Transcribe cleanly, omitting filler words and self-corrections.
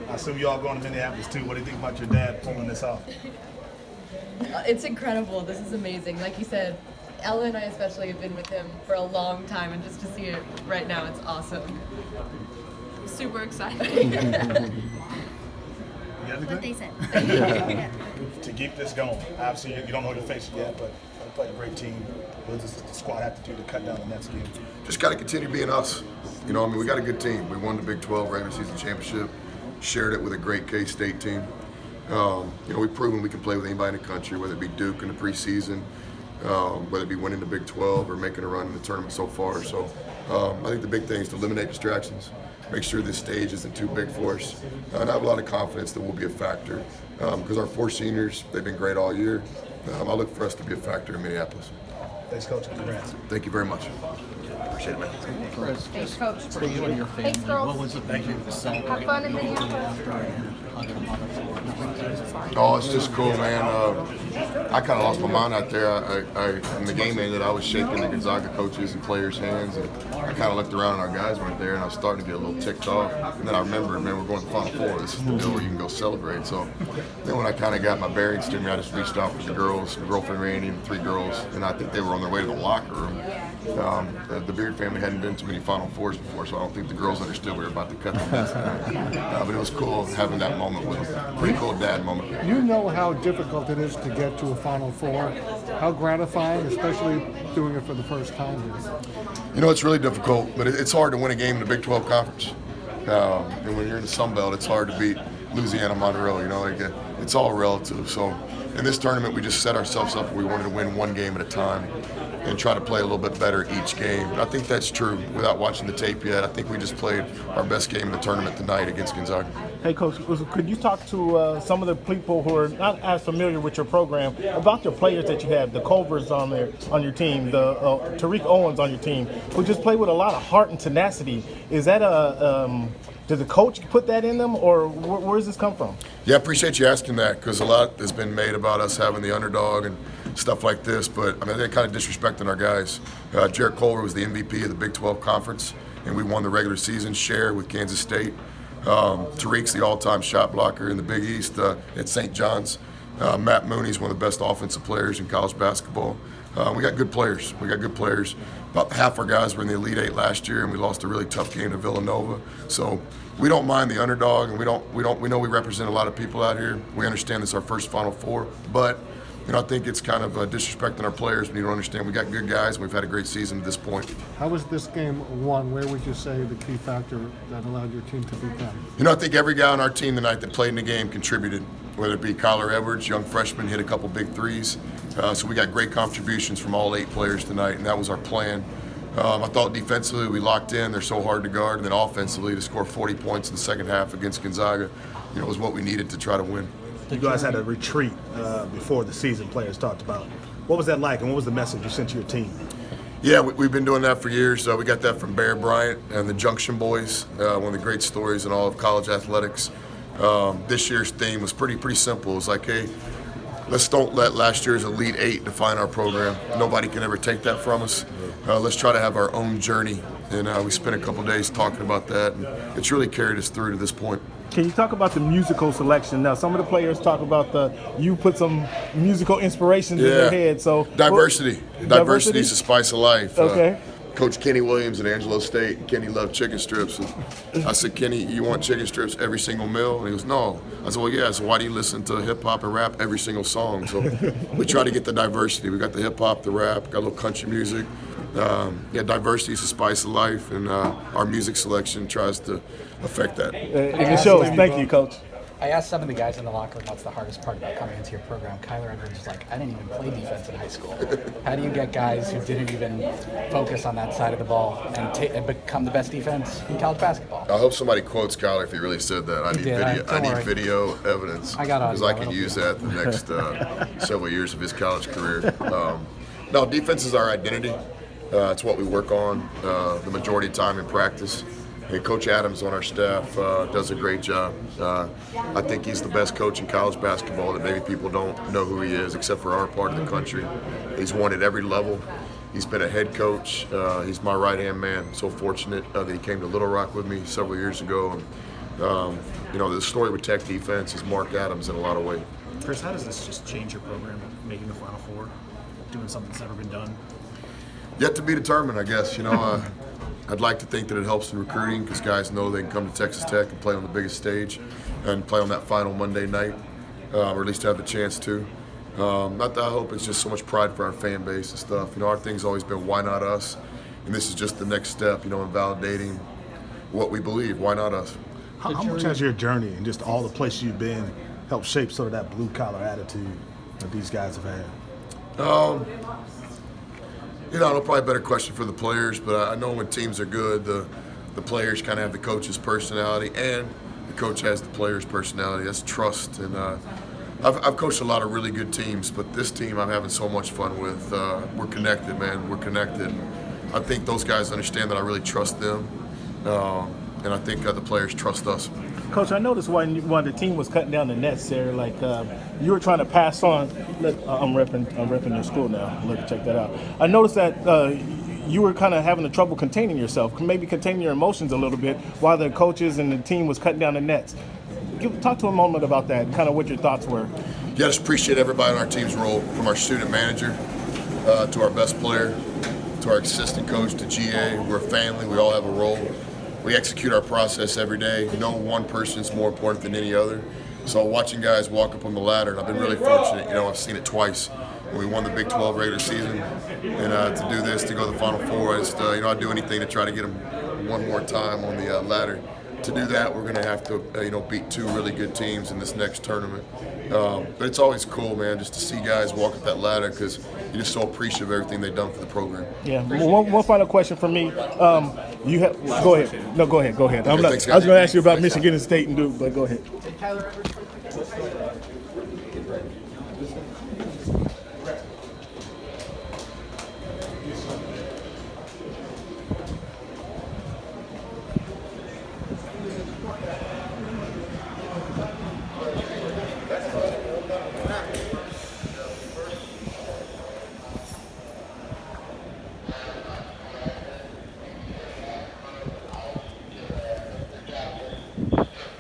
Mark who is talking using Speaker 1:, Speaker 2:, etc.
Speaker 1: I assume you all going to Minneapolis too. What do you think about your dad pulling this off?
Speaker 2: It's incredible. This is amazing. Like you said, Ella and I especially have been with him for a long time, and just to see it right now, it's awesome.
Speaker 3: Super excited.
Speaker 4: What they said.
Speaker 1: To keep this going, obviously you don't know your face yet, but you play a great team. What does the squad have to do to cut down the Nets game?
Speaker 5: Just got to continue being us. We got a good team. We won the Big 12 regular season championship, shared it with a great K-State team. We've proven we can play with anybody in the country, whether it be Duke in the preseason, whether it be winning the Big 12 or making a run in the tournament so far. So I think the big thing is to eliminate distractions, make sure this stage isn't too big for us. And I have a lot of confidence that we'll be a factor because our 4 seniors, they've been great all year. I look for us to be a factor in Minneapolis.
Speaker 1: Thanks, Coach. Congrats.
Speaker 5: Thank you very much.
Speaker 1: Appreciate it, man.
Speaker 6: Chris,
Speaker 4: Thanks, Coach.
Speaker 6: for you and your family,
Speaker 4: Thanks, girls.
Speaker 6: what was it like to celebrate?
Speaker 4: Have fun in Minneapolis.
Speaker 6: After hug him on the floor?
Speaker 5: Oh, it's just cool, man. I kind of lost my mind out there. When the game ended, I was shaking the Gonzaga coaches and players' hands, and I kind of looked around and our guys weren't there, and I was starting to get a little ticked off. And then I remembered, man, we're going to the Final Four. This is the deal where you can go celebrate. So then when I kind of got my bearings to me, I just reached out for the girls, my girlfriend Randy, and 3 girls, and I think they were on their way to the locker room. The Beard family hadn't been to many Final Fours before, so I don't think the girls understood we were about to cut them. But it was cool having that moment with them. Pretty cool dad moment.
Speaker 7: You know how difficult it is to get to a Final Four. How gratifying, especially doing it for the first time here.
Speaker 5: It's really difficult, but it's hard to win a game in the Big 12 Conference. And when you're in the Sun Belt, it's hard to beat Louisiana Monroe. It's all relative. So in this tournament, we just set ourselves up where we wanted to win one game at a time and try to play a little bit better each game. And I think that's true without watching the tape yet. I think we just played our best game in the tournament tonight against Gonzaga.
Speaker 8: Hey, Coach, could you talk to some of the people who are not as familiar with your program about your players that you have, the Culvers on your team, the Tariq Owens on your team, who just play with a lot of heart and tenacity? Is that did the coach put that in them, or where does this come from?
Speaker 5: Yeah, I appreciate you asking that because a lot has been made about us having the underdog and stuff like this, but they're kind of disrespecting our guys. Jarrett Culver was the MVP of the Big 12 Conference, and we won the regular season share with Kansas State. Tariq's the all-time shot blocker in the Big East at St. John's. Matt Mooney's one of the best offensive players in college basketball. We got good players. About half our guys were in the Elite Eight last year, and we lost a really tough game to Villanova. So we don't mind the underdog, and we know we represent a lot of people out here. We understand this is our first Final Four, but I think it's kind of disrespecting our players when you don't understand we got good guys and we've had a great season to this point.
Speaker 7: How was this game won? Where would you say the key factor that allowed your team to beat them?
Speaker 5: I think every guy on our team tonight that played in the game contributed, whether it be Kyler Edwards, young freshman, hit a couple big threes. So we got great contributions from all 8 players tonight, and that was our plan. I thought defensively we locked in. They're so hard to guard. And then offensively to score 40 points in the second half against Gonzaga, was what we needed to try to win.
Speaker 1: You guys had a retreat before the season, players talked about. What was that like, and what was the message you sent to your team?
Speaker 5: Yeah, we've been doing that for years. We got that from Bear Bryant and the Junction Boys, one of the great stories in all of college athletics. This year's theme was pretty simple. It was like, hey, let's don't let last year's Elite Eight define our program. Nobody can ever take that from us. Let's try to have our own journey. And we spent a couple days talking about that, and it's really carried us through to this point.
Speaker 8: Can you talk about the musical selection? Now, some of the players talk about you put some musical inspirations in their head. So
Speaker 5: diversity is the spice of life.
Speaker 8: Okay.
Speaker 5: Coach Kenny Williams at Angelo State, and Kenny loved chicken strips. And I said, Kenny, you want chicken strips every single meal? And he goes, no. I said, well, yeah. So why do you listen to hip hop and rap every single song? So we try to get the diversity. We got the hip hop, the rap, got a little country music. Diversity is the spice of life, and our music selection tries to affect that.
Speaker 8: It shows. Thank you, Coach.
Speaker 9: I asked some of the guys in the locker room what's the hardest part about coming into your program. Kyler Edwards was like, I didn't even play defense in high school. How do you get guys who didn't even focus on that side of the ball and become the best defense in college basketball?
Speaker 5: I hope somebody quotes Kyler if he really said that. I need video evidence because I can use that the next several years of his college career. No, defense is our identity. It's what we work on the majority of time in practice. Hey, Coach Adams on our staff does a great job. I think he's the best coach in college basketball that maybe people don't know who he is, except for our part of the country. He's won at every level. He's been a head coach. He's my right-hand man. So fortunate that he came to Little Rock with me several years ago. And The story with Tech defense is Mark Adams in a lot of ways.
Speaker 1: Chris, how does this just change your program, making the Final Four, doing something that's never been done?
Speaker 5: Yet to be determined, I guess. I'd like to think that it helps in recruiting because guys know they can come to Texas Tech and play on the biggest stage and play on that final Monday night, or at least have the chance to. Not that I hope it's just so much pride for our fan base and stuff. Our thing's always been, why not us? And this is just the next step, in validating what we believe. Why not us?
Speaker 1: How much has your journey and just all the places you've been helped shape sort of that blue-collar attitude that these guys have had?
Speaker 5: Probably a better question for the players, but I know when teams are good, the players kind of have the coach's personality, and the coach has the player's personality. That's trust, and I've coached a lot of really good teams, but this team I'm having so much fun with. We're connected, man. We're connected. I think those guys understand that I really trust them, and I think the players trust us.
Speaker 8: Coach, I noticed when the team was cutting down the nets there, you were trying to pass on. Look, I'm repping your school now. Look, check that out. I noticed that you were kind of having trouble containing yourself, maybe containing your emotions a little bit, while the coaches and the team was cutting down the nets. Talk to a moment about that, kind of what your thoughts were.
Speaker 5: Yeah, I just appreciate everybody on our team's role, from our student manager to our best player, to our assistant coach, to GA. We're a family. We all have a role. We execute our process every day. No one person is more important than any other. So watching guys walk up on the ladder, and I've been really fortunate. I've seen it twice when we won the Big 12 regular season, and to do this, to go to the Final Four, I'd do anything to try to get them one more time on the ladder. To do that, we're going to have to, beat two really good teams in this next tournament. But it's always cool, man, just to see guys walk up that ladder because you're just so appreciative of everything they've done for the program.
Speaker 8: Yeah. One final question for me. Go ahead. No, go ahead.
Speaker 5: Okay,
Speaker 8: I was going to ask you about Michigan State and Duke, but go ahead.